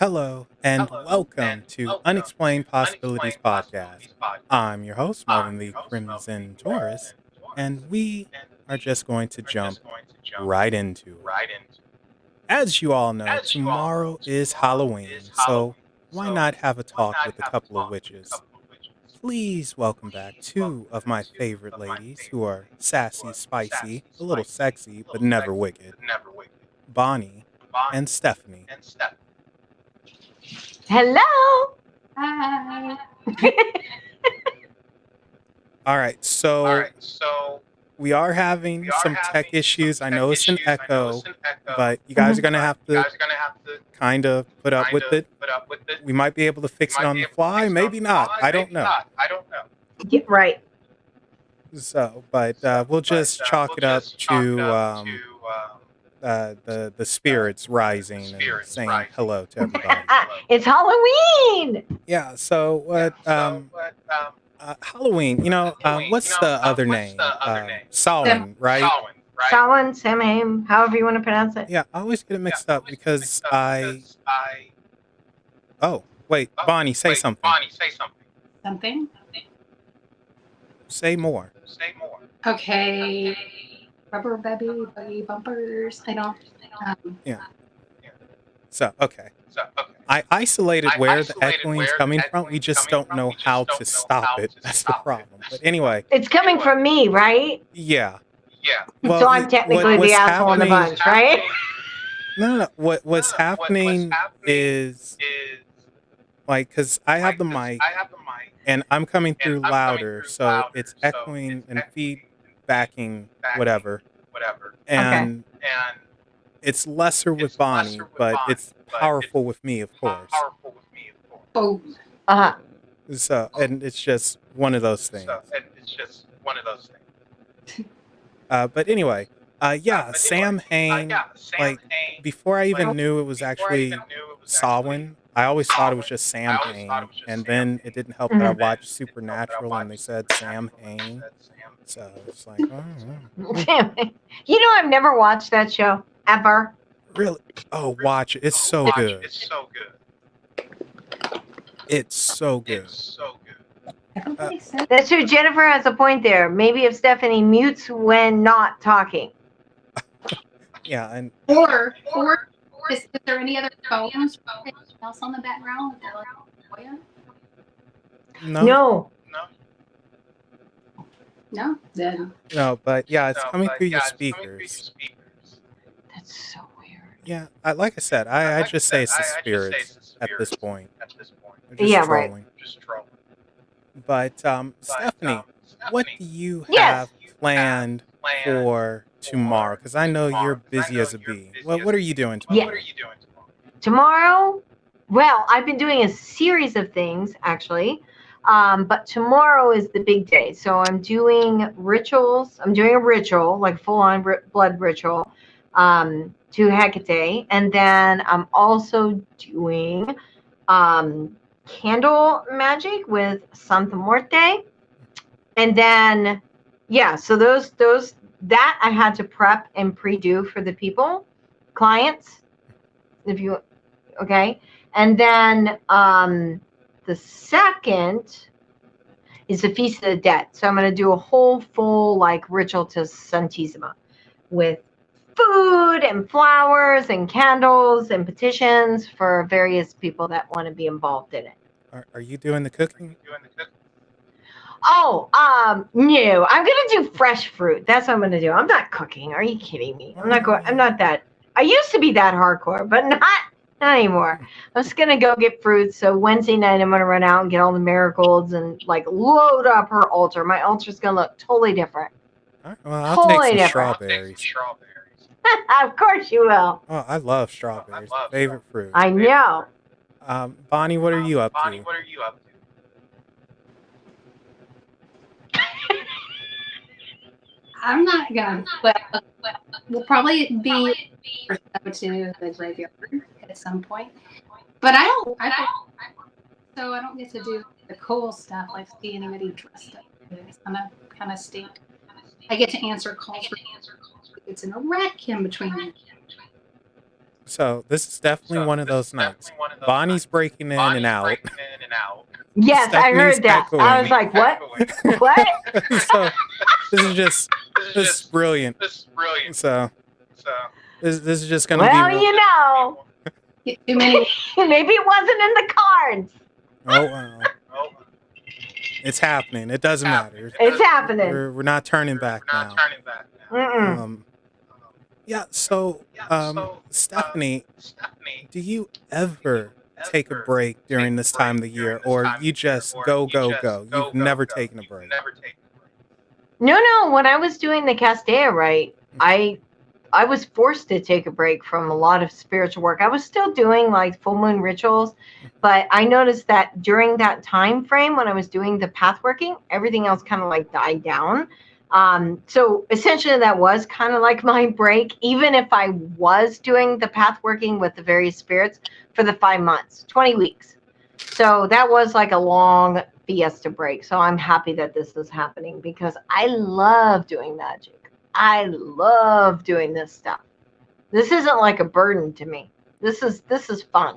Hello and welcome to Unexplained Possibilities Podcast. I'm your host, Marvin the Crimson Taurus, and we are just going to jump right into it. As you all know, tomorrow is Halloween, so why not have a talk with a couple of witches? Please welcome back two of my favorite ladies who are sassy, spicy, a little sexy, but never wicked, Bonnie and Stephanie. Hello. Hi. All right, so we are having some tech issues. I know it's an echo, but you guys are going to have to kind of put up with it. We might be able to fix it on the fly, maybe not. I don't know. Yeah, right. So, but we'll just chalk it up to the spirits rising and saying hello to everybody. It's Halloween. Yeah, so what Halloween, what's the other name? Samhain, right? Samhain, however you want to pronounce it. Yeah, I always get it mixed up because Oh, wait, Bonnie, say something. Something? Say more. Okay. Rubber buggy bumpers. I don't. Yeah. So, okay. I isolated where the echoing is coming from. We just don't know how to stop it. That's the problem. But anyway. It's coming from me, right? Yeah. So I'm technically the asshole in the bunch, right? No. What's happening is, like, because I have the mic, and I'm coming through louder, so it's echoing and feedbacking whatever. And it's lesser with Bonnie, but it's powerful with me, of course. Oh. Uh-huh. So, and it's just one of those things. But anyway, Samhain, like, before I even knew it was actually Samhain, I always thought it was just Samhain, and then it didn't help that I watched Supernatural and they said Samhain. So it's like, Damn it. You know, I've never watched that show ever. Really? Oh, watch it. It's so good. It's so good. Everybody said That's true. Jennifer has a point there. Maybe if Stephanie mutes when not talking. Yeah, and or is there any other phones or anything else on the background? No. No? Then no, but yeah, it's coming through your speakers. That's so weird. Yeah, like I said, I just say it's the spirits at this point. They're just Yeah, trolling. But Stephanie, what do you Yes. have planned for tomorrow? Because I know you're busy as a bee. What are you doing tomorrow? Tomorrow, well, I've been doing a series of things actually, but tomorrow is the big day. So I'm doing rituals. I'm doing a ritual, like full-on blood ritual, to Hecate, and then I'm also doing candle magic with Santa Muerte, and then so those that I had to prep and pre-do for the clients, if you. Okay. And then the second is the Feast of the Dead. So I'm going to do a whole full like ritual to Santissima with food and flowers and candles and petitions for various people that want to be involved in it. Are you doing the cooking? Oh, no. I'm going to do fresh fruit. That's what I'm going to do. I'm not cooking. Are you kidding me? I'm not that. I used to be that hardcore, but not anymore. I'm just gonna go get fruits. So Wednesday night, I'm gonna run out and get all the marigolds and like load up her altar. My altar's gonna look totally different. All right, well, I'll take some strawberries. Of course you will. Oh, I love strawberries. Favorite fruit. I know. Bonnie, what are you up to? I'm not gonna. Well, we'll probably be to the graveyard at some point. But I don't. So I don't get to do the cool stuff like see anybody dressed up. It's kind of stink. I get to answer calls for it's in a wreck in between. So this is definitely one of those nights. Bonnie's breaking in and out. Yes, I Stephanie's heard that. I was echoing. like, what? What? So this is brilliant. So this is just gonna be Well, real. you know, Too many. maybe it wasn't in the cards. Oh wow. It's happening. It doesn't matter. It's happening. We're not turning back now. Mm-mm. Yeah, so Stephanie, do you ever take a break during this time of the year, or you just go, go, go? You've never taken a break. No. When I was doing the Castilla, right, I was forced to take a break from a lot of spiritual work. I was still doing like full moon rituals, but I noticed that during that time frame when I was doing the path working, everything else kind of like died down. So essentially that was kind of like my break, even if I was doing the path working with the various spirits for the 5 months, 20 weeks. So that was like a long fiesta break. So I'm happy that this is happening because I love doing magic. I love doing this stuff. This isn't like a burden to me. This is fun.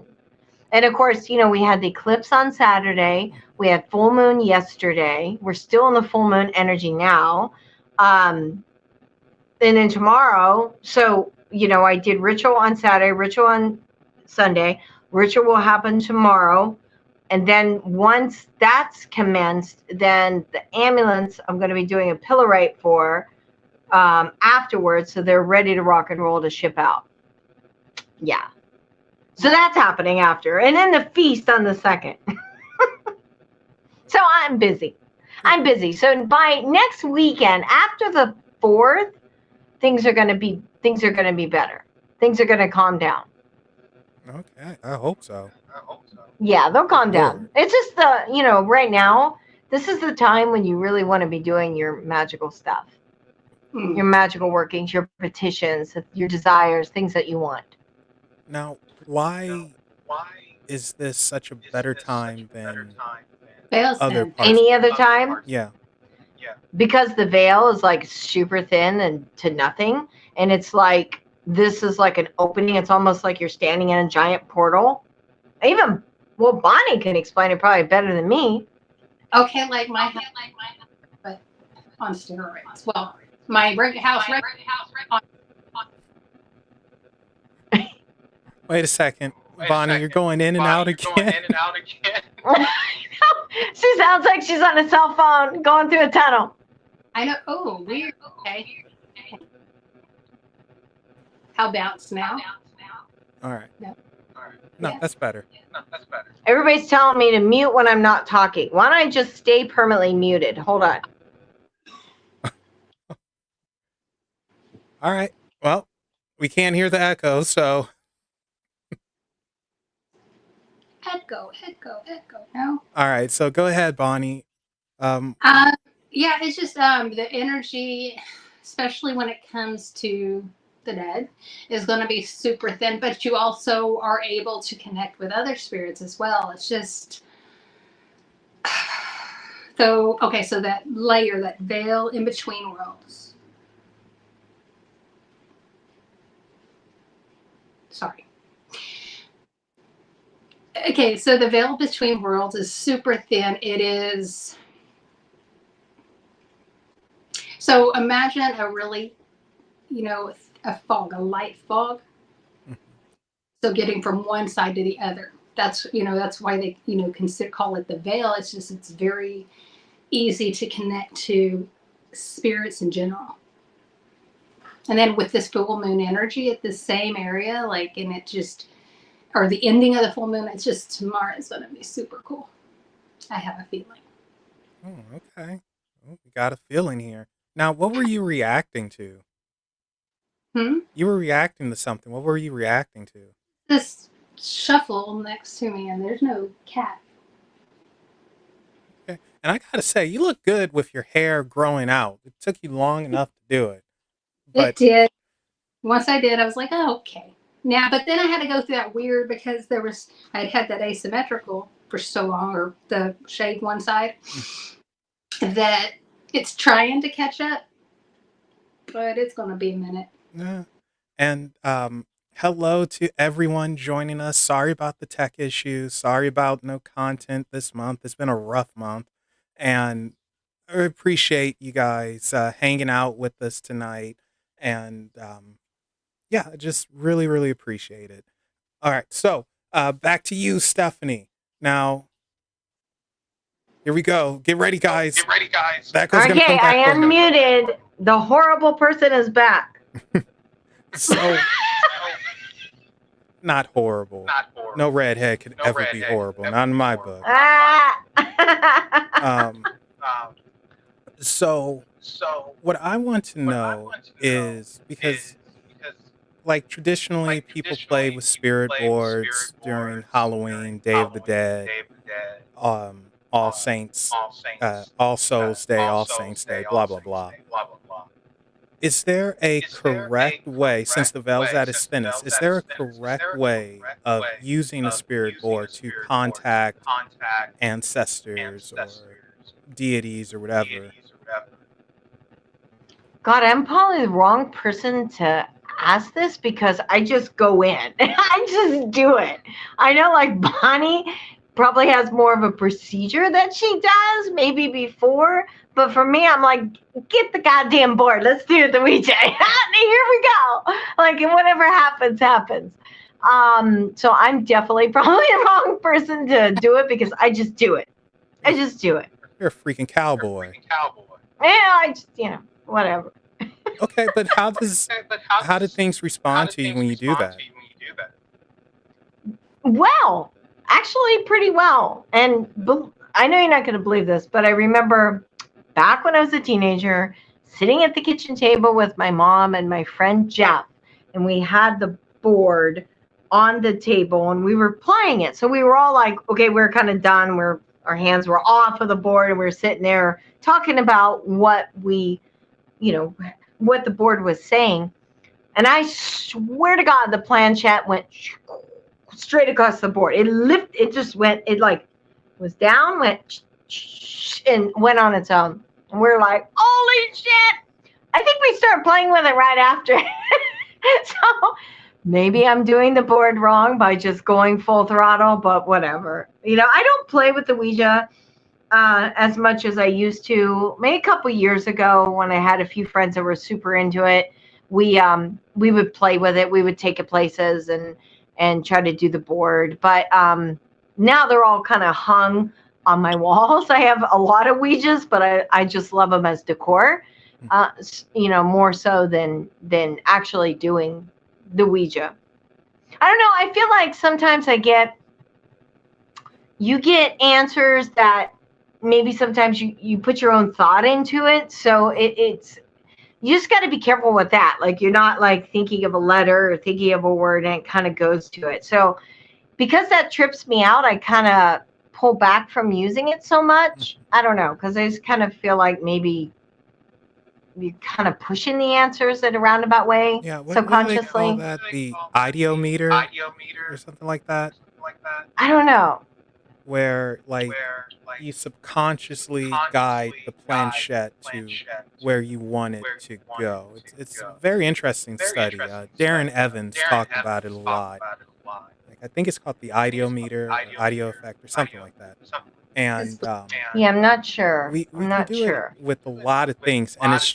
And of course, you know, we had the eclipse on Saturday. We had full moon yesterday. We're still in the full moon energy now. And then tomorrow, so, you know, I did ritual on Saturday, ritual on Sunday. Ritual will happen tomorrow. And then once that's commenced, then the ambulance I'm going to be doing a pillow rite for afterwards, so they're ready to rock and roll to ship out. Yeah. So that's happening after. And then the feast on the 2nd. So I'm busy. So by next weekend, after the 4th, things are going to be better. Things are going to calm down. Okay, I hope so. Yeah, they'll calm down. It's just right now, this is the time when you really want to be doing your magical stuff. Your magical workings, your petitions, your desires, things that you want. Now, why is this such a better time than other parts? Any other time? Yeah. Because the veil is like super thin and to nothing. And it's like, this is like an opening. It's almost like you're standing in a giant portal. Bonnie can explain it probably better than me. Okay, like my house, but on steroids. Well, my house. Wait a second. Bonnie, you're going in and out again. She sounds like she's on a cell phone going through a tunnel. I know. Oh, weird. Okay. How about now? All right. No. No, Yeah. that's better. Everybody's telling me to mute when I'm not talking. Why don't I just stay permanently muted? Hold on. All right. Well, we can't hear the echo, so. Echo. No. All right. So go ahead, Bonnie. Yeah, it's just the energy, especially when it comes to the dead, is going to be super thin. But you also are able to connect with other spirits as well. It's just so that layer, that veil in between worlds. Sorry. Okay, so the veil between worlds is super thin. It is. So imagine a really, a fog, a light fog. So getting from one side to the other. That's why they, call it the veil. It's very easy to connect to spirits in general. And then with this full moon energy at the same area, or the ending of the full moon, it's just tomorrow is going to be super cool. I have a feeling. Oh, okay. Oh, we got a feeling here. Now, what were you reacting to? You were reacting to something. What were you reacting to? This shuffle next to me, and there's no cat. Okay. And I gotta say, you look good with your hair growing out. It took you long enough to do it. But It did. Once I did, I was like, oh, okay. Now, but then I had to go through that weird because I had that asymmetrical for so long, or the shade one side, that it's trying to catch up, but it's going to be a minute. Yeah. And Hello to everyone joining us. Sorry about the tech issues. Sorry about no content this month. It's been a rough month. And I appreciate you guys hanging out with us tonight. And yeah, I just really, really appreciate it. All right. So back to you, Stephanie. Now, here we go. Get ready, guys. That goes going to Okay, come back I for me. unmuted. The horrible person is back. So, not horrible. No redhead could ever be horrible. Not in my book. Ah. So, what I want to know is because, like, traditionally people play with spirit boards during Halloween, Day of the Dead, All Saints, All Souls Day, All Saints Day, blah, blah, blah. Is there a correct way, since the veil's at its thinnest, is there a correct way of using a spirit board to contact ancestors or deities or whatever? God, I'm probably the wrong person to ask this because I just go in. I just do it. I know, like, Bonnie probably has more of a procedure that she does, maybe before. But for me, I'm like, get the goddamn board. Let's do it the Ouija. Here we go. Like, whatever happens, happens. So I'm definitely probably the wrong person to do it because I just do it. I just do it. You're a freaking cowboy. Yeah, I just, whatever. Okay, but how do things respond to you when you do that? Well, actually, pretty well. And I know you're not going to believe this, but I remember back when I was a teenager, sitting at the kitchen table with my mom and my friend Jeff, and we had the board on the table and we were playing it. So we were all like, okay, we're kind of done. Our hands were off of the board and we were sitting there talking about what what the board was saying. And I swear to God, the planchette went straight across the board. It just went, it like was down, went and went on its own. And we're like, holy shit. I think we started playing with it right after. So maybe I'm doing the board wrong by just going full throttle, but whatever. I don't play with the Ouija as much as I used to. Maybe a couple years ago when I had a few friends that were super into it, we would play with it. We would take it places and try to do the board. But now they're all kind of hung on my walls. I have a lot of Ouijas, but I just love them as decor, more so than actually doing the Ouija. I don't know. I feel like sometimes you get answers that maybe sometimes you put your own thought into it. So it's you just got to be careful with that. Like, you're not like thinking of a letter or thinking of a word and it kind of goes to it. So because that trips me out, I kind of pull back from using it so much. I don't know, because I just kind of feel like maybe you're kind of pushing the answers in a roundabout way, Yeah, what do they subconsciously. call that? The ideometer or something like that? I don't know. Where, like, you subconsciously guide the planchette to where you want it to go. It's a very interesting study. Darren Evans talked about it a lot. Like, I think it's called the ideometer or ideo effect or something like that. And Yeah, I'm not sure. we I'm can not do sure. it with a lot of things, and it's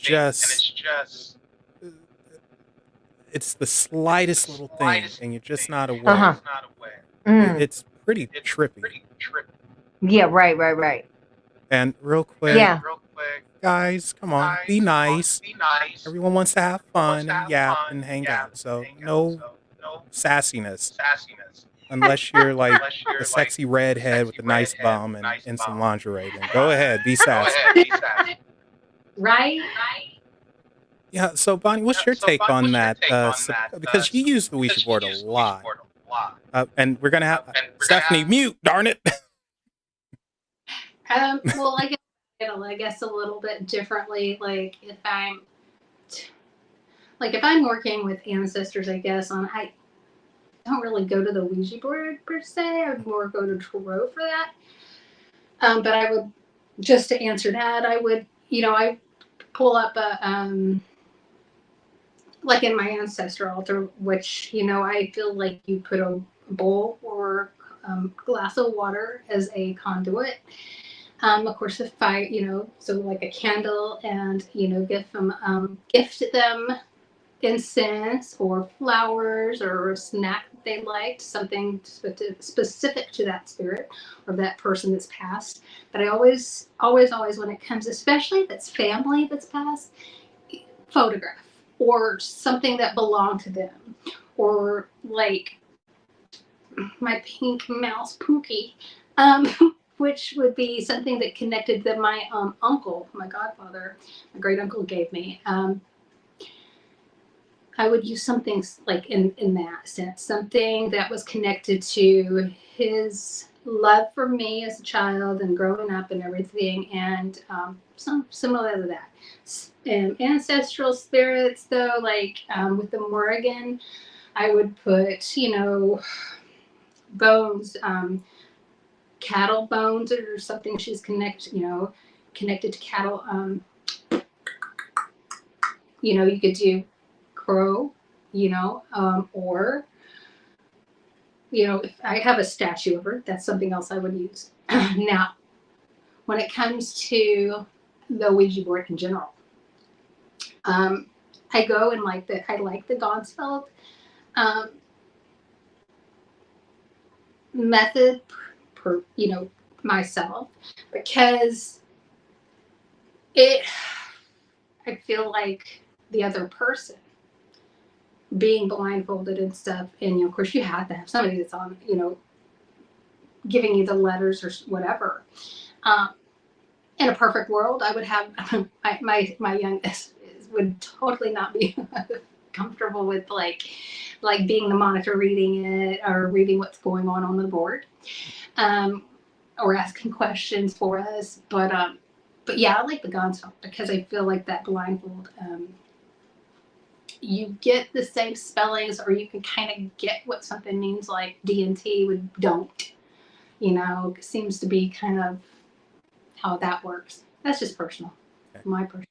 the slightest little thing, and you're just not aware. Uh-huh. Mm. It's pretty trippy. Yeah, right. And real quick, Yeah. guys, come on, be nice. Everyone wants to have fun and yap and hang out, so no sassiness. Unless you're like a sexy redhead with a nice bum and some lingerie, then go ahead, be sassy. Right? Yeah, so Bonnie, what's your take on that? Because you use the Ouija board a lot. And we're going to have Stephanie mute, darn it. Well, I guess a little bit differently. Like if I'm working with ancestors, I guess I don't really go to the Ouija board per se. I would more go to Tarot for that. But I would, just to answer that, I would, I pull up like in my ancestral altar, which, I feel like you put a bowl or glass of water as a conduit. Of course, if I, so like a candle, and gift them incense or flowers or a snack that they liked, something specific to that spirit or that person that's passed. But I always, always, always, when it comes, especially if it's family that's passed, photograph or something that belonged to them, or like my pink mouse Pookie, um, which would be something that connected to my uncle, my godfather, my great uncle gave me. I would use something like in that sense, something that was connected to his love for me as a child and growing up and everything, and some similar to that. Ancestral spirits, though, like with the Morrigan, I would put, bones, cattle bones or something. She's connected to cattle. You could do crow, or if I have a statue of her, that's something else I would use. Now, when it comes to the Ouija board in general, I go and I like the Gonsfeld method per myself, because I feel like the other person being blindfolded and stuff, and of course you have to have somebody that's on, giving you the letters or whatever. In a perfect world, I would have my youngest would totally not be comfortable with like being the monitor reading it or reading what's going on the board, or asking questions for us. But yeah, I like the Gonzo because I feel like that blindfold, you get the same spellings, or you can kind of get what something means, like D&T would don't. Seems to be kind of how that works. That's just personal. Okay. My personal.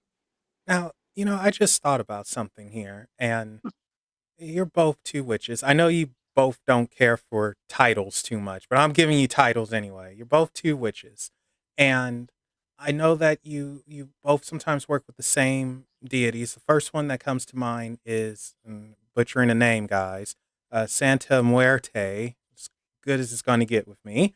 Now, I just thought about something here, and you're both two witches. I know you both don't care for titles too much, but I'm giving you titles anyway. You're both two witches. And I know that you both sometimes work with the same deities. The first one that comes to mind is, butchering a name, guys, Santa Muerte. As good as it's going to get with me.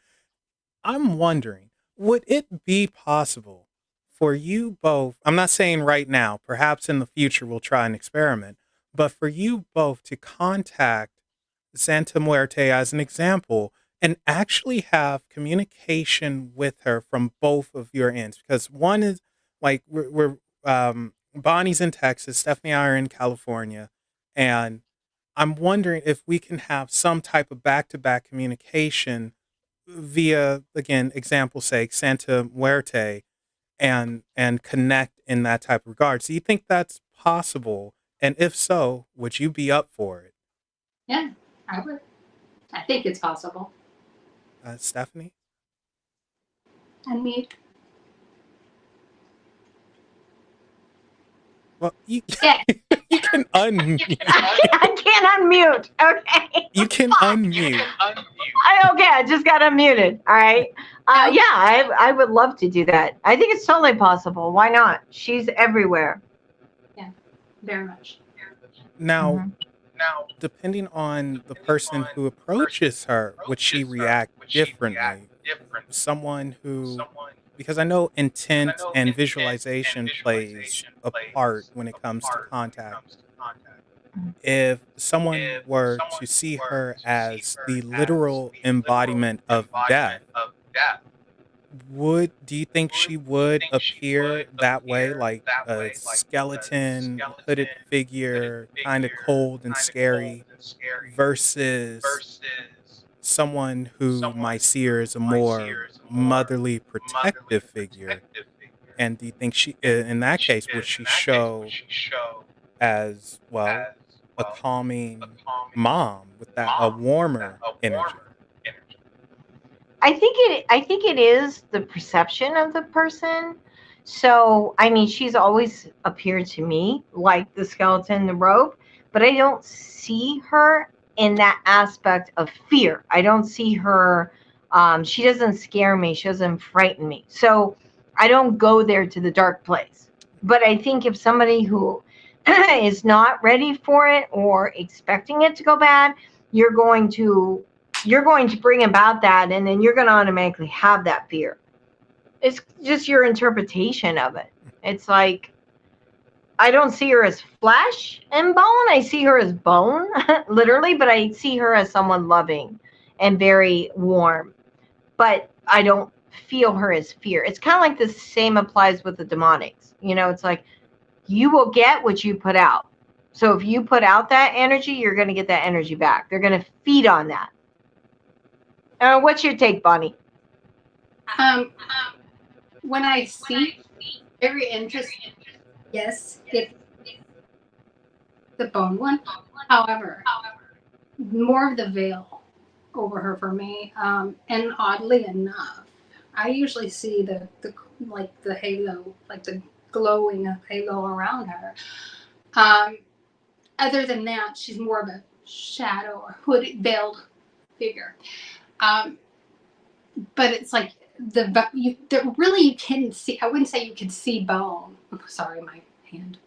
I'm wondering, would it be possible for you both? I'm not saying right now, perhaps in the future we'll try an experiment, but for you both to contact Santa Muerte as an example and actually have communication with her from both of your ends. Because one is like, Bonnie's in Texas, Stephanie and I are in California, and I'm wondering if we can have some type of back to back communication via, again, example sake, Santa Muerte, and connect in that type of regard. So you think that's possible? And if so, would you be up for it? Yeah, I would. I think it's possible. Stephanie? Unmute. Well, you Yeah. you can unmute. I can't unmute. Okay. You can unmute. Okay, I just got unmuted. All right. Yeah, I would love to do that. I think it's totally possible. Why not? She's everywhere. Yeah, very much. Now, depending on the person who approaches her, would she react differently? Someone who, because I know intent and visualization plays a part when it comes to contact. If someone were to see her as the literal embodiment of death, do you think she would appear that way, like a skeleton, hooded figure, kind of cold and scary, versus someone who might see her as a more motherly, protective figure? And do you think she, in that case, would she show as well a calming mom with that a warmer energy? I think it is the perception of the person. So, I mean, she's always appeared to me like the skeleton, the rope. but I don't see her in that aspect of fear. I don't see her. She doesn't scare me. She doesn't frighten me. So I don't go there to the dark place. But I think if somebody who is not ready for it or expecting it to go bad, you're going to bring about that, and then you're going to automatically have that fear. It's just your interpretation of it. It's like, I don't see her as flesh and bone. I see her as bone, literally, but I see her as someone loving and very warm. But I don't feel her as fear. It's kind of like the same applies with the demonics. It's like you will get what you put out. So if you put out that energy, you're going to get that energy back. They're going to feed on that. What's your take, Bonnie? When I see, very interesting. Yes, it's the bone one. However, more of the veil over her for me. And oddly enough, I usually see the halo, like the glowing of halo around her. Other than that, she's more of a shadow or hooded, veiled figure. But it's like you can see. I wouldn't say you can see bone. Oh, sorry, my hand.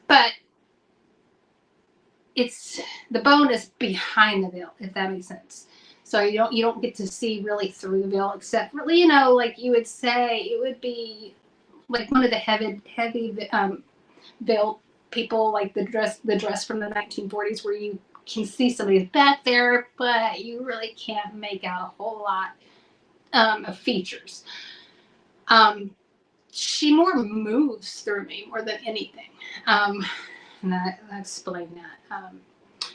But it's the bone is behind the veil, if that makes sense. So you don't get to see really through the veil, except really, like you would say, it would be like one of the heavy veiled people, like the dress from the 1940s, where you can see somebody's back there, but you really can't make out a whole lot of features. She more moves through me more than anything. And I explain that.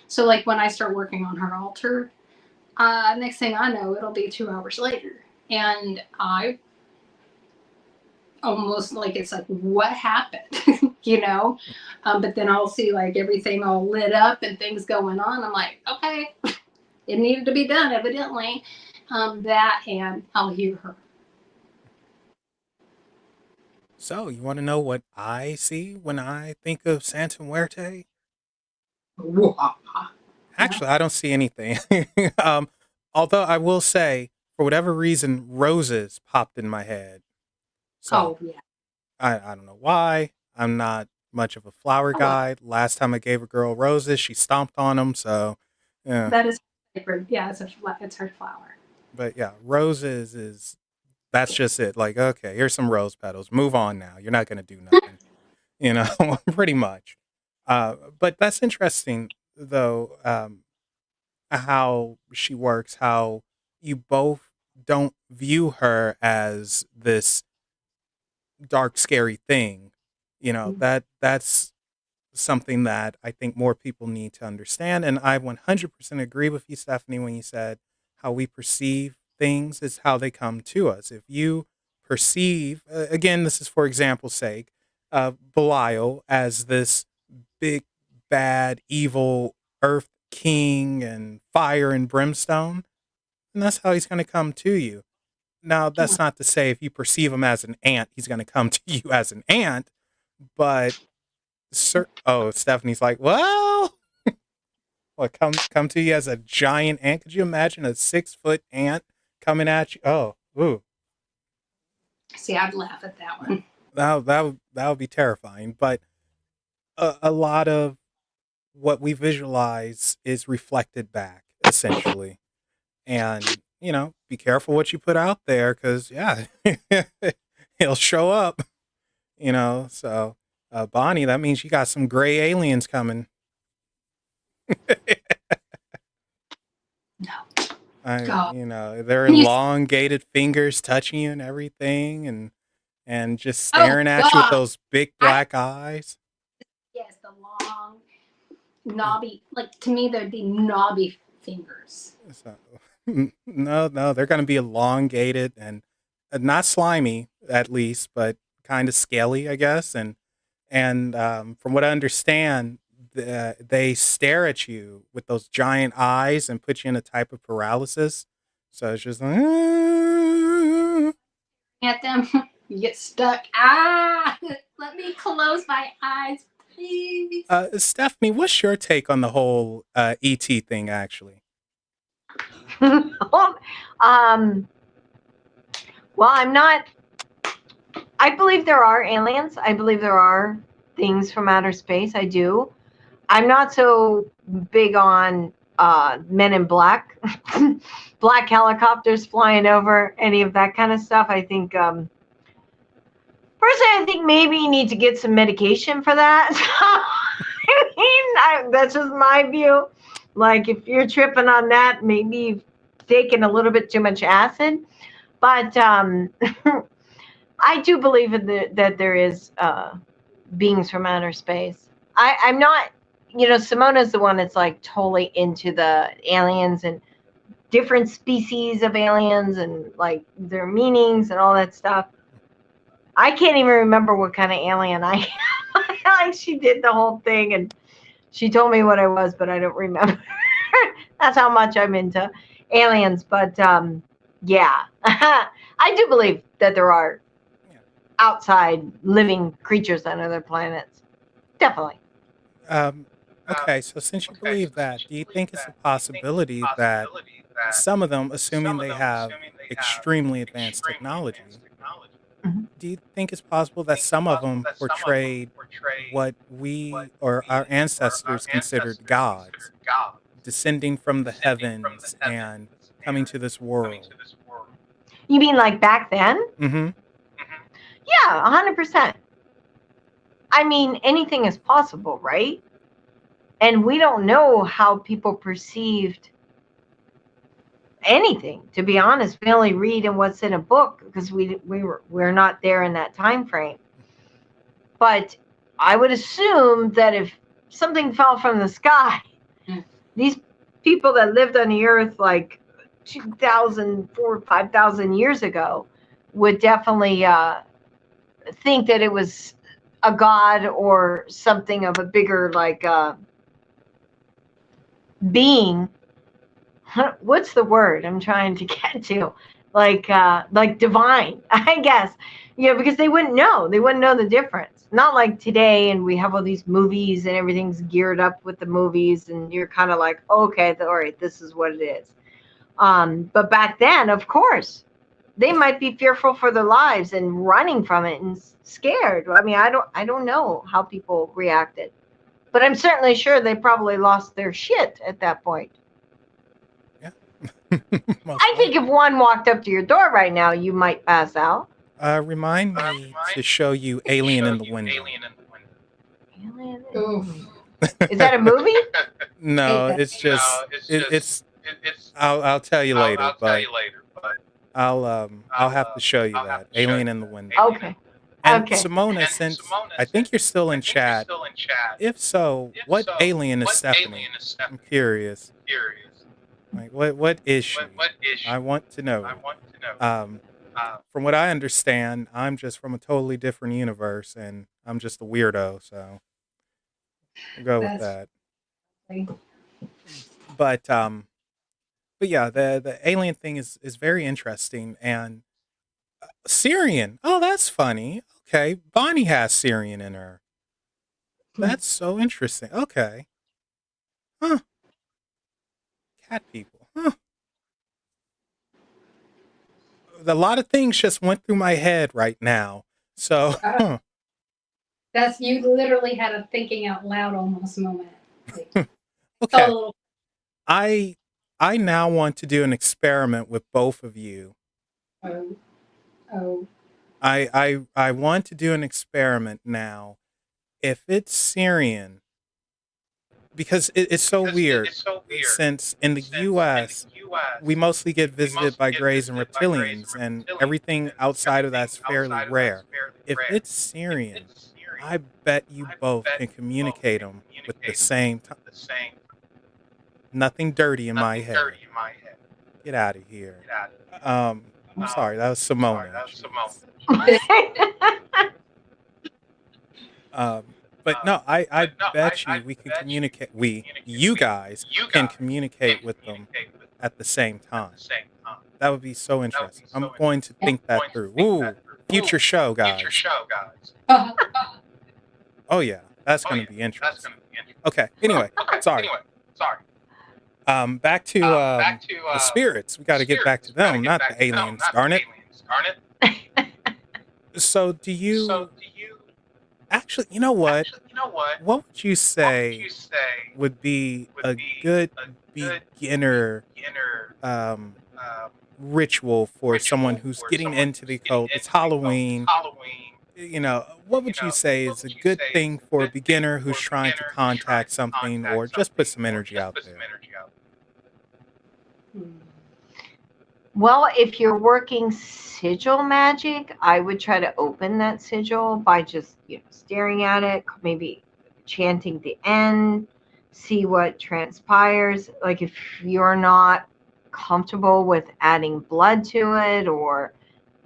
So like when I start working on her altar, next thing I know, it'll be 2 hours later. And I almost like, it's like, what happened? But then I'll see like everything all lit up and things going on. I'm like, okay, it needed to be done, evidently. That, and I'll hear her. So, you want to know what I see when I think of Santa Muerte? Actually, I don't see anything. Although I will say, for whatever reason, roses popped in my head. So, yeah. I don't know why. I'm not much of a flower guy. Last time I gave a girl roses, she stomped on them. So, yeah. That is sacred. Yeah, it's her flower. But yeah, roses that's just it. Like, okay, here's some rose petals. Move on now. You're not going to do nothing, pretty much. But that's interesting, though, how she works, how you both don't view her as this dark, scary thing. That's something that I think more people need to understand. And I 100% agree with you, Stephanie, when you said how we perceive things is how they come to us. If you perceive, again, this is for example's sake, Belial as this big, bad, evil earth king and fire and brimstone, and that's how he's going to come to you. Now, that's not to say if you perceive him as an ant, he's going to come to you as an ant, but Stephanie's like, well, what, come to you as a giant ant? Could you imagine a 6-foot ant coming at you? Oh, ooh. See, I'd laugh at that one. That would be terrifying. But a lot of what we visualize is reflected back, essentially. And, be careful what you put out there, because, yeah, he'll show up, so... Bonnie, that means you got some gray aliens coming. No. Their elongated fingers touching you and everything, and just staring at you with those big black eyes. Yes, the long, knobby, like to me, there'd be knobby fingers. So, no, they're going to be elongated and not slimy, at least, but kind of scaly, I guess, and from what I understand, they stare at you with those giant eyes and put you in a type of paralysis. So it's just like, At them. You get stuck. Ah, let me close my eyes, please. Stephanie, what's your take on the whole ET thing, actually? um, well, I'm not. I believe there are aliens. I believe there are things from outer space. I do. I'm not so big on Men in Black, black helicopters flying over, any of that kind of stuff. I think, personally, I think maybe you need to get some medication for that. That's just my view. Like, if you're tripping on that, maybe you've taken a little bit too much acid. But I do believe that there is beings from outer space. I'm not, Simona's the one that's like totally into the aliens and different species of aliens and like their meanings and all that stuff. I can't even remember what kind of alien I am. Like, she did the whole thing and she told me what I was, but I don't remember. That's how much I'm into aliens. But yeah, I do believe that there are outside living creatures on other planets. Definitely. Okay, so since you believe that, do you think it's a possibility that some of them, assuming they have extremely advanced technology, Mhm. do you think it's possible that some of them portrayed what we or our ancestors considered gods, descending from the heavens and coming to this world? You mean like back then? Mm-hmm. Yeah, 100%. I mean, anything is possible, right? And we don't know how people perceived anything, to be honest. We only read in what's in a book because we're not there in that time frame. But I would assume that if something fell from the sky, these people that lived on the earth like 2,000, 4,000, 5,000 years ago would definitely think that it was a god or something of a bigger like being. What's the word I'm trying to get to? Like divine, I guess. Because they wouldn't know. They wouldn't know the difference. Not like today, and we have all these movies and everything's geared up with the movies, and you're kind of like, okay, all right, this is what it is. But back then, of course, they might be fearful for their lives and running from it and scared. I mean, I don't know how people reacted, but I'm certainly sure they probably lost their shit at that point. Yeah. I think if one walked up to your door right now, you might pass out. Remind me to show you Alien in the Window. Alien? Oof. Is that a movie? No, it's just it's. I'll tell you later, but I'll have to show you that Alien in the Window. Okay. And Okay. Simona, since I think you're still in chat, if so, what alien is Stephanie? I'm curious. Like, what is she? I want to know. From what I understand, I'm just from a totally different universe, and I'm just a weirdo. So we'll go with that. But yeah, the alien thing is very interesting. And Syrian. Oh, that's funny. Okay, Bonnie has Syrian in her. That's so interesting. Okay. Huh. Cat people. Huh. A lot of things just went through my head right now. So, huh. That's, you literally had a thinking out loud almost moment. Like, Okay. oh, I now want to do an experiment with both of you. oh. I want to do an experiment now. If it's Syrian, because it's so weird, since in the U.S. we mostly get visited by greys and reptilians, and everything outside of that's fairly rare. If it's Syrian, I bet you both can communicate them with the same time. Nothing dirty in my head. Get out of here. I'm sorry, that was Simona. But no, I bet you we can communicate. You guys can communicate with them at the same time. That would be so interesting. I'm going to think that through. Ooh, future show, guys. Oh, Oh yeah, that's going to be interesting. Okay. Anyway, sorry. Back to the spirits. We got to get back to them, not the aliens. Darn it. So, do you actually? You know what? What would you say would be a good beginner ritual for someone who's getting into the occult? It's Halloween. You know, what would you say is a good thing for a beginner who's trying to contact something or just put some energy out there? Well, if you're working sigil magic, I would try to open that sigil by just, staring at it, maybe chanting the end, see what transpires. Like if you're not comfortable with adding blood to it or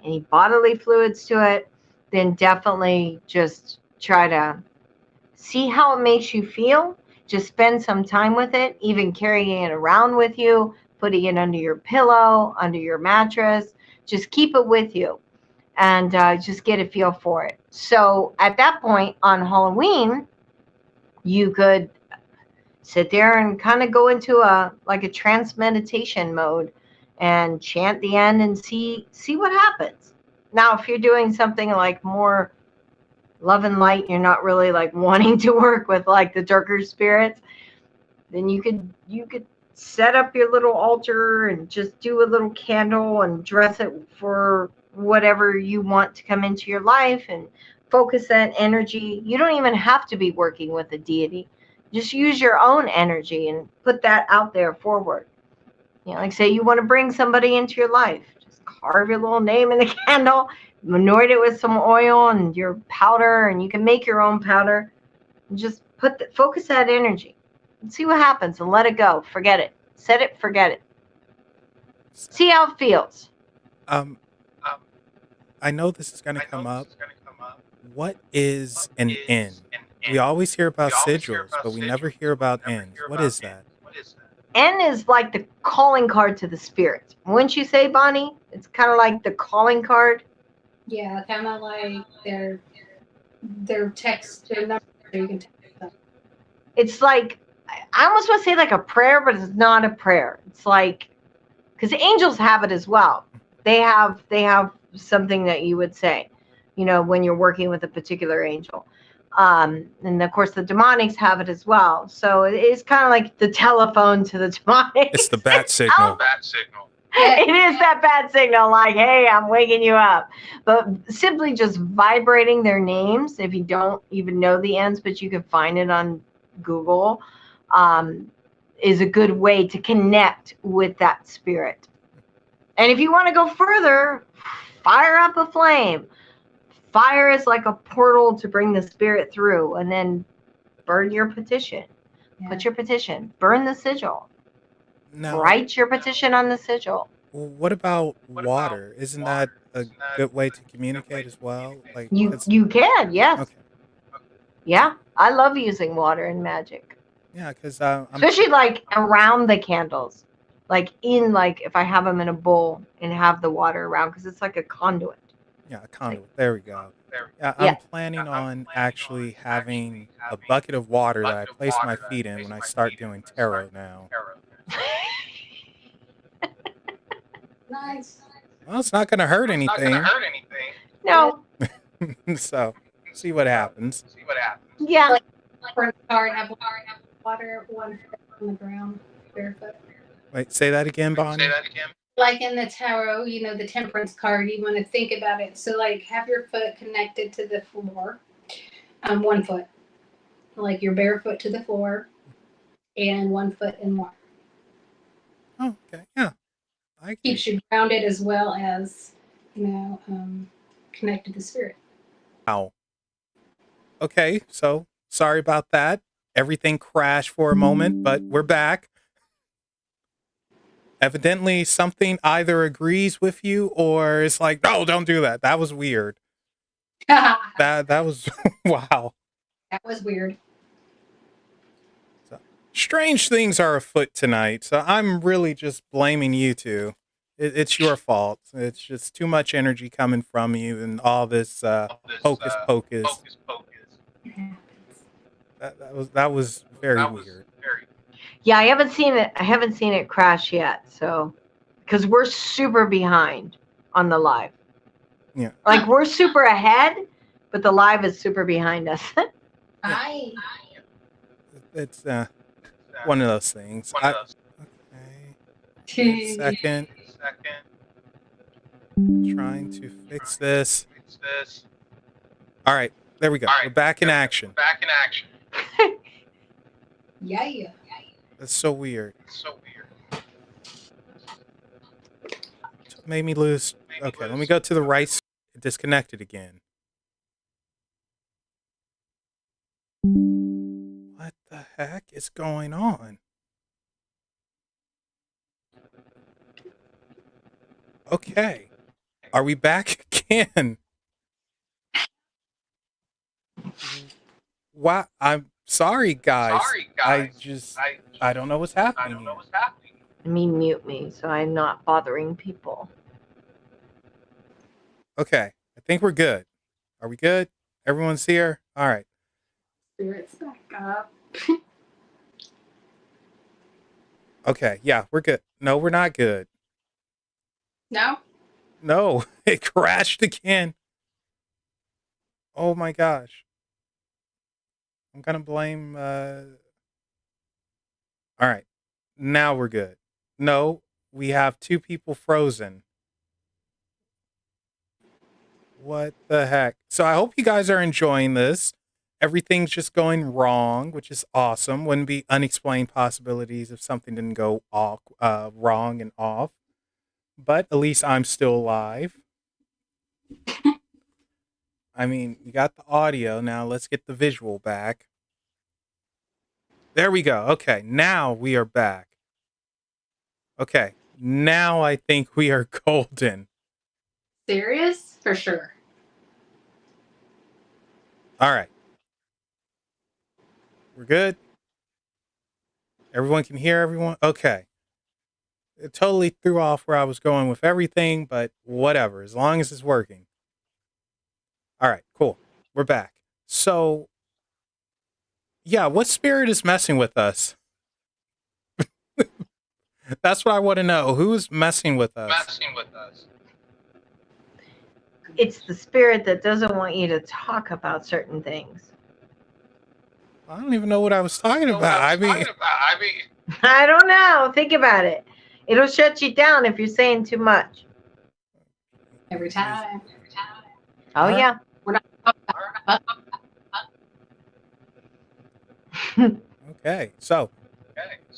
any bodily fluids to it, then definitely just try to see how it makes you feel. Just spend some time with it, even carrying it around with you, putting it under your pillow, under your mattress. Just keep it with you and just get a feel for it. So at that point on Halloween, you could sit there and kind of go into a trance meditation mode and chant the end and see what happens. Now, if you're doing something like more love and light, you're not really like wanting to work with like the darker spirits, then you could set up your little altar and just do a little candle and dress it for whatever you want to come into your life and focus that energy. You don't even have to be working with a deity. Just use your own energy and put that out there forward. Like say you want to bring somebody into your life, just carve your little name in the candle, anoint it with some oil and your powder, and you can make your own powder. And just focus that energy and see what happens and let it go. Forget it. Set it, forget it. See how it feels. I know this is going to come up. What is an end? We always hear about sigils, but we never hear about ends. What is that? N is like the calling card to the spirits. Wouldn't you say, Bonnie? It's kind of like the calling card. yeah, kind of like their text, their number. You can text them. It's like, I almost want to say like a prayer, but it's not a prayer. It's like, because angels have it as well. They have something that you would say, when you're working with a particular angel. And of course the demonics have it as well. So it's kind of like the telephone to the demonics. It's the bat signal. It is that bad signal, like, hey, I'm waking you up. But simply just vibrating their names, if you don't even know the ends, but you can find it on Google, is a good way to connect with that spirit. And if you want to go further, fire up a flame. Fire is like a portal to bring the spirit through, and then burn your petition. Yeah. Put your petition. Burn the sigil. Now, Write your petition on the sigil. what about water? Isn't that a good way to communicate as well? Like You can, yes. Okay. Yeah, I love using water in magic, Yeah, because especially like around the candles, like if I have them in a bowl and have the water around, because it's like a conduit. a conduit. There we go. Yeah, Yeah. I'm planning on actually having a bucket of water that I place my feet in when I start doing tarot now. Nice. Well, it's not going to hurt anything. No, So, see what happens. yeah, For a car and have water, one foot on the ground, barefoot. Wait, say that again, Bonnie? Like in the tarot, the temperance card, you want to think about it. So like have your foot connected to the floor, 1 foot, like you're barefoot to the floor, and 1 foot in water. Oh, okay. Yeah. I Keeps you grounded as well as, connected to spirit. Wow. Okay, so sorry about that. Everything crashed for a moment, but we're back. Evidently, something either agrees with you or it's like, no, don't do that. That was weird. That was wow. That was weird. So, strange things are afoot tonight, so I'm really just blaming you two. It's your fault. It's just too much energy coming from you and all this hocus pocus. It happens. That was very weird. Yeah, I haven't seen it. I haven't seen it crash yet. So, because we're super behind on the live. Yeah. Like we're super ahead, but the live is super behind us. It's one of those things. Okay. Wait a second. Trying to fix this. All right. There we go. We're back in action. Yeah. That's so weird. Made me lose. Okay, let me go to the right. Disconnected again. What the heck is going on? Okay. Are we back again? What? I'm sorry, guys. I don't know what's happening here. Mute me so I'm not bothering people. Okay, I think we're good. Are we good? Everyone's here? All right. Spirits back up. Okay, yeah, we're good. No, we're not good. No? It crashed again. Oh my gosh. I'm gonna blame all right. Now we're good. No, we have two people frozen. What the heck? So I hope you guys are enjoying this. Everything's just going wrong, which is awesome. Wouldn't be unexplained possibilities if something didn't go off, wrong and off. But at least I'm still alive. I mean, we got the audio. Now let's get the visual back. There we go. Okay, now we are back. Okay, now I think we are golden. Serious? For sure. All right. We're good. Everyone can hear everyone. Okay. It totally threw off where I was going with everything, but whatever, as long as it's working. All right, cool. We're back. So, yeah, what spirit is messing with us? That's what I want to know. Who's messing with us? It's the spirit that doesn't want you to talk about certain things. I don't even know what I was talking about. I mean, I don't know. Think about it. It'll shut you down if you're saying too much. Every time. Oh, All right. yeah. We're not Okay, so,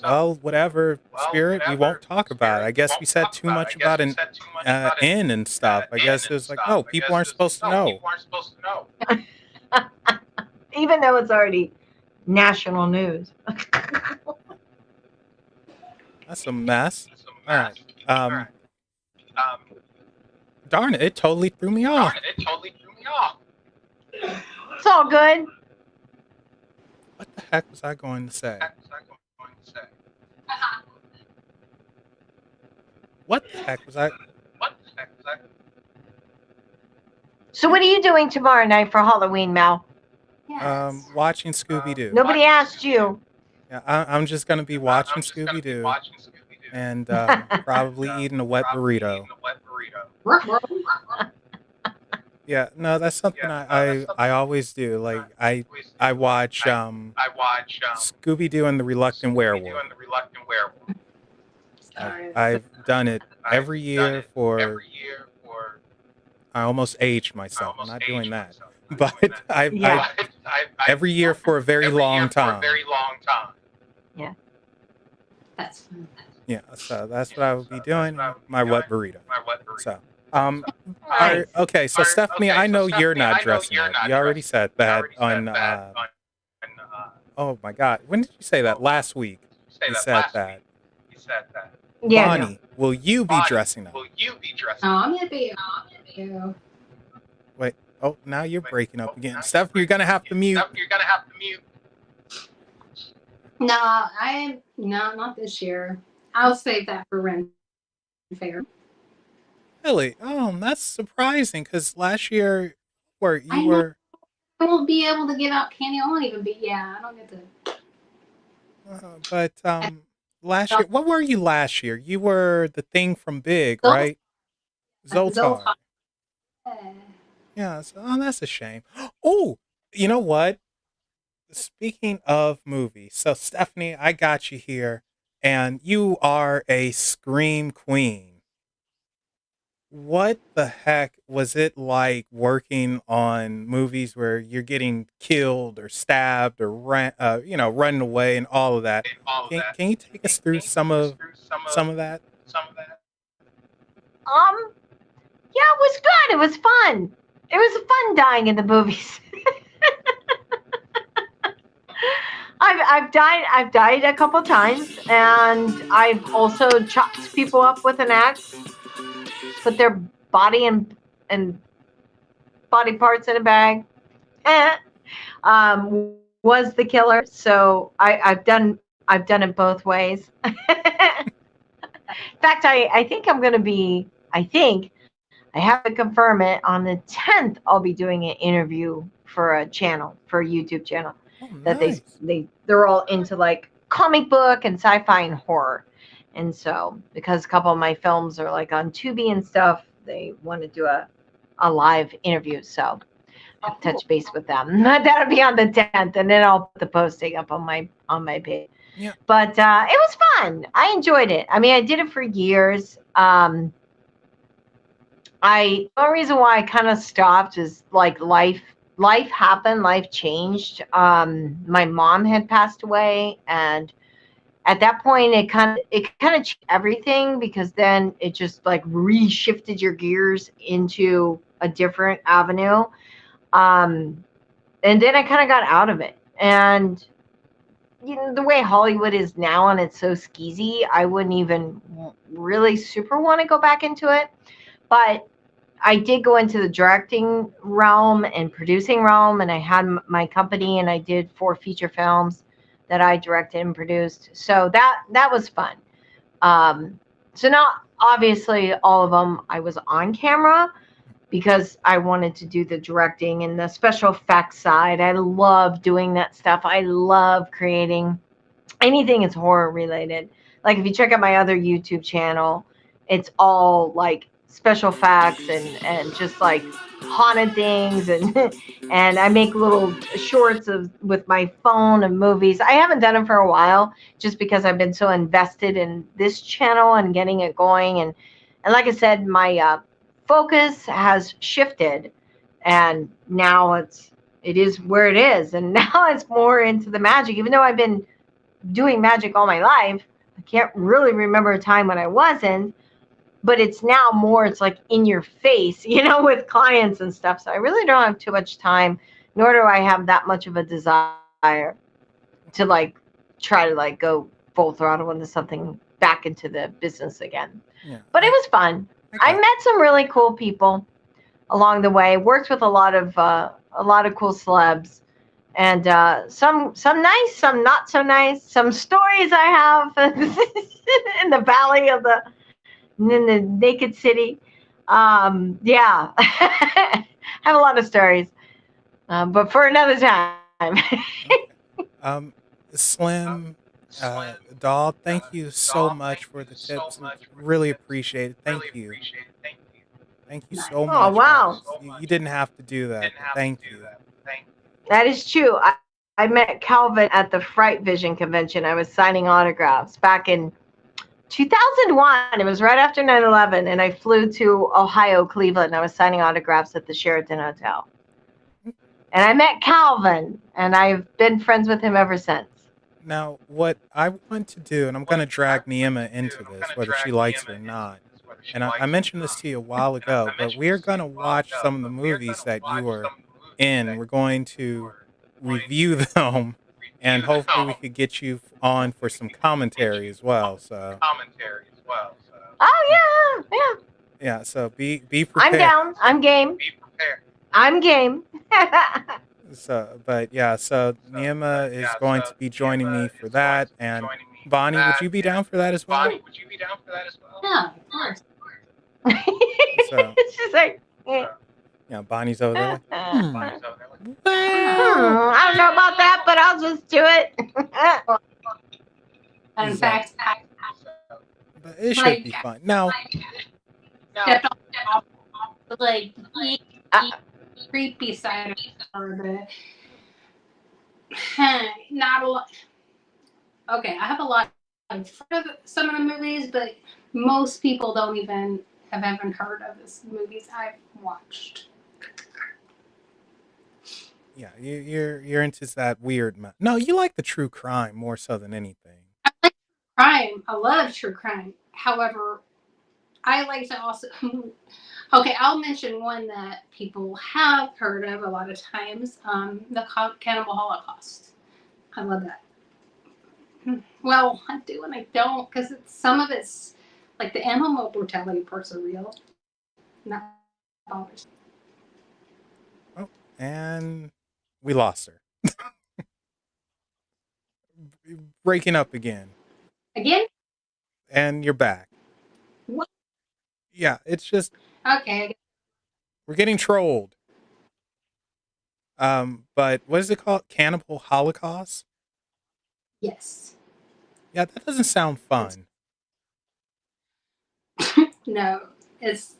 well, whatever spirit, we won't talk about it. I guess we said too much about an in and stuff. I guess it was like, no, people aren't supposed to know. Even though it's already national news. That's a mess. All right. Darn it totally threw me off. It's all good. What the heck was I going to say? What the heck was I? So what are you doing tomorrow night for Halloween, Mel? Yes. Watching Scooby-Doo. Nobody asked you. Yeah, I'm just going to be watching Scooby-Doo and probably eating a wet burrito. Yeah, no, that's something I always do. Like I watch Scooby-Doo and the Reluctant Werewolf. I've done it every year for. I almost aged myself. I'm not doing that, but I've every year for a very long time. Yeah. That's fun. Yeah, so that's what I would be doing. My wet burrito. So, Nice. okay. So Stephanie, I know you're not dressing up. You already said that on. Oh my God, when did you say that? Last week. You said that. Yeah. Bonnie, will you be dressing up? Oh, I'm gonna be. Wait. Oh, now you're breaking up again. Stephanie, you're gonna have to mute. No, not this year. I'll save that for Ren Fair. Really? Oh, that's surprising because last year, where you I know were, I won't be able to give out candy. I won't even be. Yeah, I don't get to. but I last don't. year, what were you last year? You were the thing from Big, Those right? Zoltar. Zoltar. Yeah. So, oh, that's a shame. Oh, you know what? Speaking of movies, so Stephanie, I got you here, and you are a scream queen. What the heck was it like working on movies where you're getting killed or stabbed or running away and all of that? Can you take us through some of that? Um, yeah, it was good. It was fun. It was fun dying in the movies. I've died a couple times, and I've also chopped people up with an axe, put their body and body parts in a bag. Was the killer. So I've done it both ways. In fact, I think I'm going to be. I have to confirm it on the 10th. I'll be doing an interview for a channel, for a YouTube channel Oh, that nice. they're all into like comic book and sci-fi and horror. And so because a couple of my films are like on Tubi and stuff, they want to do a live interview. So Oh, have to cool. touch base with them. That'll be on the 10th, and then I'll put the posting up on my page. Yeah. But it was fun. I enjoyed it. I mean, I did it for years. The only reason why I kind of stopped is like life happened, life changed. My mom had passed away, and at that point it kind of changed everything, because then it just like reshifted your gears into a different avenue. Um, and then I kind of got out of it. And the way Hollywood is now, and it's so skeezy, I wouldn't even really super want to go back into it. But I did go into the directing realm and producing realm, and I had my company, and I did 4 feature films that I directed and produced. So that was fun. So not obviously all of them I was on camera, because I wanted to do the directing and the special effects side. I love doing that stuff. I love creating anything that's horror related. Like if you check out my other YouTube channel, it's all like special effects and just like haunted things, and and I make little shorts of with my phone of movies. I haven't done it for a while, just because I've been so invested in this channel and getting it going, and like I said, my focus has shifted, and now it is where it is, and now it's more into the magic. Even though I've been doing magic all my life, I can't really remember a time when I wasn't. But it's now more, it's like in your face, with clients and stuff. So I really don't have too much time, nor do I have that much of a desire to like try to like go full throttle into something, back into the business again. Yeah. But it was fun. I I got. met some really cool people along the way. Worked with a lot of cool celebs, and some nice, some not so nice. Some stories I have in the valley of the in the naked city. Yeah, have a lot of stories, but for another time. Okay. Um, Slim, Doll, thank you so much for the tips. Really appreciate it. Thank you. Thank you so Oh much, wow, guys. You didn't have to do that, but thank you. that is true. I met Calvin at the Fright Vision convention. I was signing autographs back in 2001. It was right after 9/11, and I flew to Ohio, Cleveland. I was signing autographs at the Sheraton Hotel. And I met Calvin, and I've been friends with him ever since. Now, what I want to do, and I'm going to drag Niema into this, whether she likes it or not. And I mentioned this to you a while ago, but we're going to watch some of the movies that you are in. We're going to review them, and hopefully we could get you on for some commentary as well. So, Oh yeah, yeah. yeah, so be I'm prepared. down. I'm game. I'm game. So, but yeah, so Niema is going to be joining me for that, and Bonnie, would you be down for that as well? Yeah, of course. So, It's just like, Bonnie's over there like, I well, don't know about that, but I'll just do it. In So- fact, but it should be fun. Now, stepped off like the creepy side of it, or the not a lot. Okay, I have a lot of some of the movies, but most people don't even haven't heard of the movies I've watched. yeah, you're into that weird. No, you like the true crime more so than anything. Crime, I love true crime. However, I like to also. Okay, I'll mention one that people have heard of a lot of times. The Cannibal Holocaust. I love that. Well, I do and I don't, because some of it's like the animal brutality parts are real. Not bothers. Oh, and we lost her. Breaking up again, Again? and you're back. What? Yeah, it's just Okay. we're getting trolled. But what is it called? Cannibal Holocaust? Yes. Yeah, that doesn't sound fun. No, it's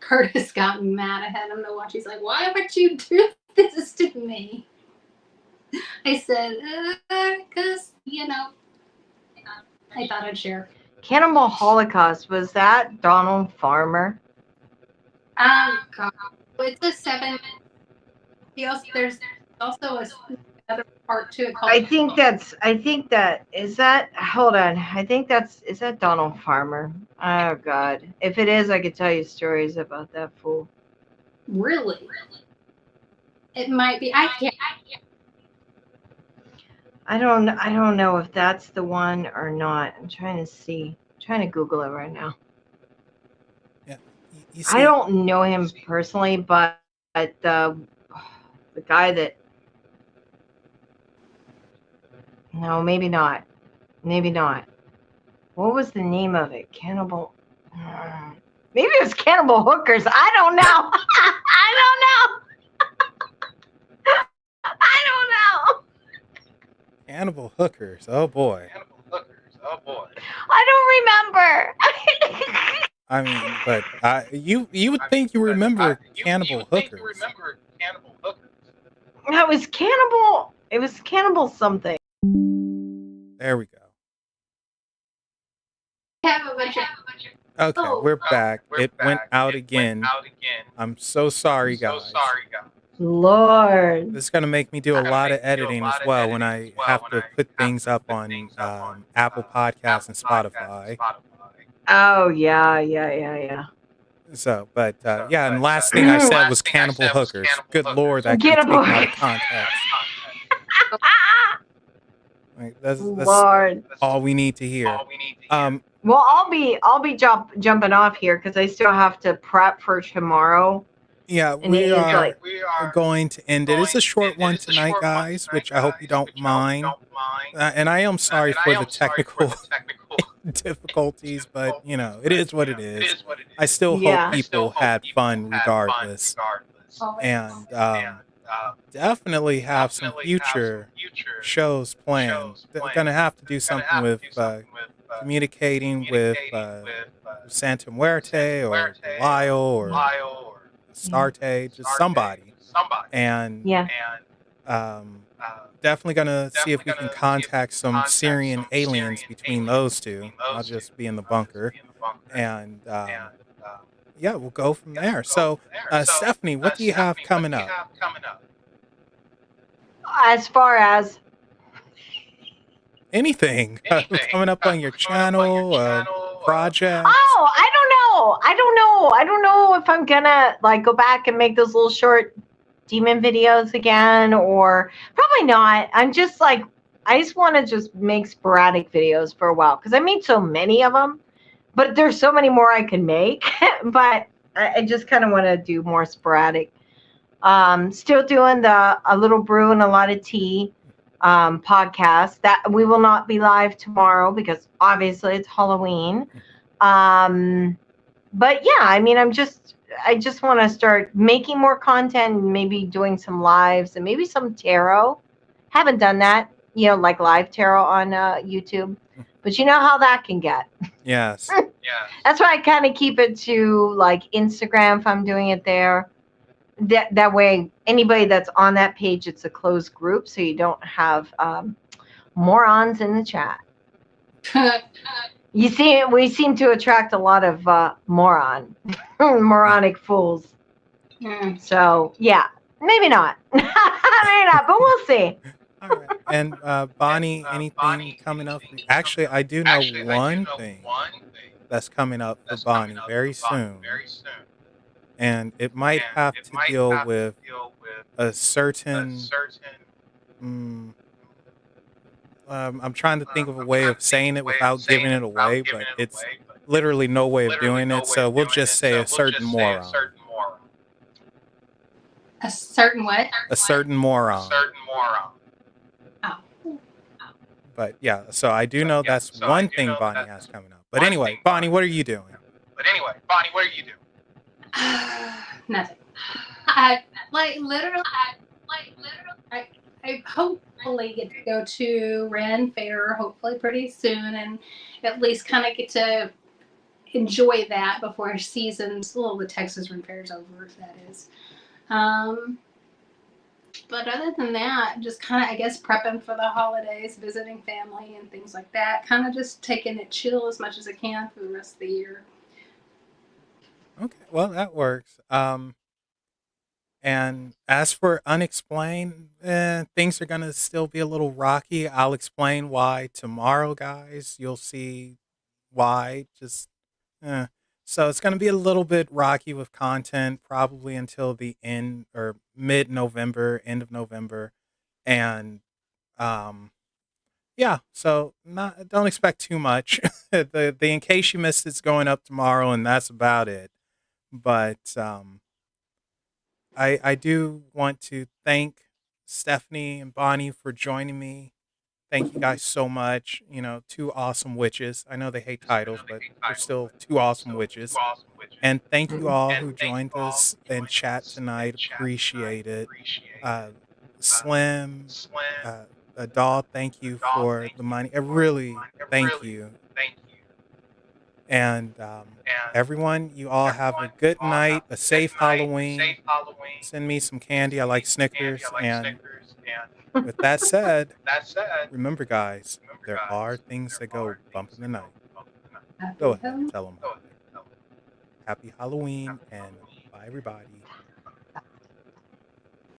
Curtis got mad. I had him to watch. He's like, "Why would you do this to me?" I said, "Because I thought I'd share." Cannibal Holocaust, was that Donald Farmer? God, it's a 7. There's also another part to it called. I think hold on. Is that Donald Farmer? Oh God. If it is, I could tell you stories about that fool. Really? It might be. I can't. I don't know if that's the one or not. I'm trying to Google it right now. Yeah, you see, I don't know him personally, but the guy that no, maybe not. Maybe not. What was the name of it? Cannibal. Maybe it was Cannibal Hookers. I don't know. I don't know. I don't know. Cannibal Hookers. Oh boy. I don't remember. I mean, but you would think you remember Cannibal Hookers. No, it was Cannibal. It was Cannibal something. There we go. Have a bunch of. Okay, Oh. we're back. It went out again. I'm so sorry, guys. Lord. This is going to make me do a lot of editing as well when I have to put things up on Apple Podcasts and Spotify. Oh yeah. So, but yeah, and last thing I said was Cannibal Hookers. Good Lord, that can be taken out of context. Like, that's Lord. all we need to hear. Well, I'll be jumping off here because I still have to prep for tomorrow. Yeah, And we it is are like going to end it. It's a short one tonight, guys, which I hope you don't mind. And I am sorry for the technical difficulties, but it is what it is. I still Yeah. hope people had fun regardless, and definitely have some future shows planned. Gonna have to do something with communicating with Santa Muerte or Lyle or Starte, just somebody. And yeah. definitely gonna see if we can contact some Syrian aliens between those two. I'll just be in the bunker, and yeah, we'll go from there. So, Stephanie, what do you have coming up? As far as Anything coming up on your channel, project? oh, I don't know if I'm gonna like go back and make those little short demon videos again, or probably not. I just want to just make sporadic videos for a while because I made so many of them, but there's so many more I can make. But I just kind of want to do more sporadic. Still doing a little brew and a lot of tea podcast that we will not be live tomorrow because obviously it's Halloween. But yeah, I mean, I just want to start making more content and maybe doing some lives and maybe some tarot. Haven't done that, like live tarot on YouTube. But you know how that can get. Yes. That's why I kind of keep it to like Instagram if I'm doing it there. That way, anybody that's on that page, it's a closed group, so you don't have morons in the chat. You see, we seem to attract a lot of moronic fools. So yeah, maybe not, maybe not, but we'll see. All right. And Bonnie, anything coming up? Actually, I do know one thing that's coming up for Bonnie very soon, and it might have to deal with a certain. Mm, I'm trying to think of a way of saying it without giving it away, but it's literally no way of doing it. So we'll just say a certain moron. A certain what? A certain moron. Oh. But yeah, so I do know that's one thing Bonnie has coming up. But anyway, Bonnie, what are you doing? Nothing. I literally. I hopefully get to go to Ren Fair hopefully pretty soon, and at least kind of get to enjoy that before seasons. Well, the Texas Ren Fair is over, that is. But other than that, just kind of, I guess, prepping for the holidays, visiting family and things like that. Kind of just taking it chill as much as I can for the rest of the year. Okay, well that works. And as for Unexplained, things are gonna still be a little rocky. I'll explain why tomorrow, guys. You'll see why. Just so it's gonna be a little bit rocky with content, probably until the end or mid-November, end of November, and um, yeah. So not don't expect too much. The in case you missed it's going up tomorrow, and that's about it. But I do want to thank Stephanie and Bonnie for joining me. Thank you guys so much. Two awesome witches. I know they hate titles, but they're still two awesome witches. And thank you all who joined us in chat tonight. Appreciate it. Slim, Doll, thank you for the money. I really thank you. And everyone, you all have a good night, a safe Halloween. Send me some candy. I like Snickers. And with that said, remember, guys, there are things that go bump in the night. Go ahead and tell them. Happy Halloween and bye, everybody.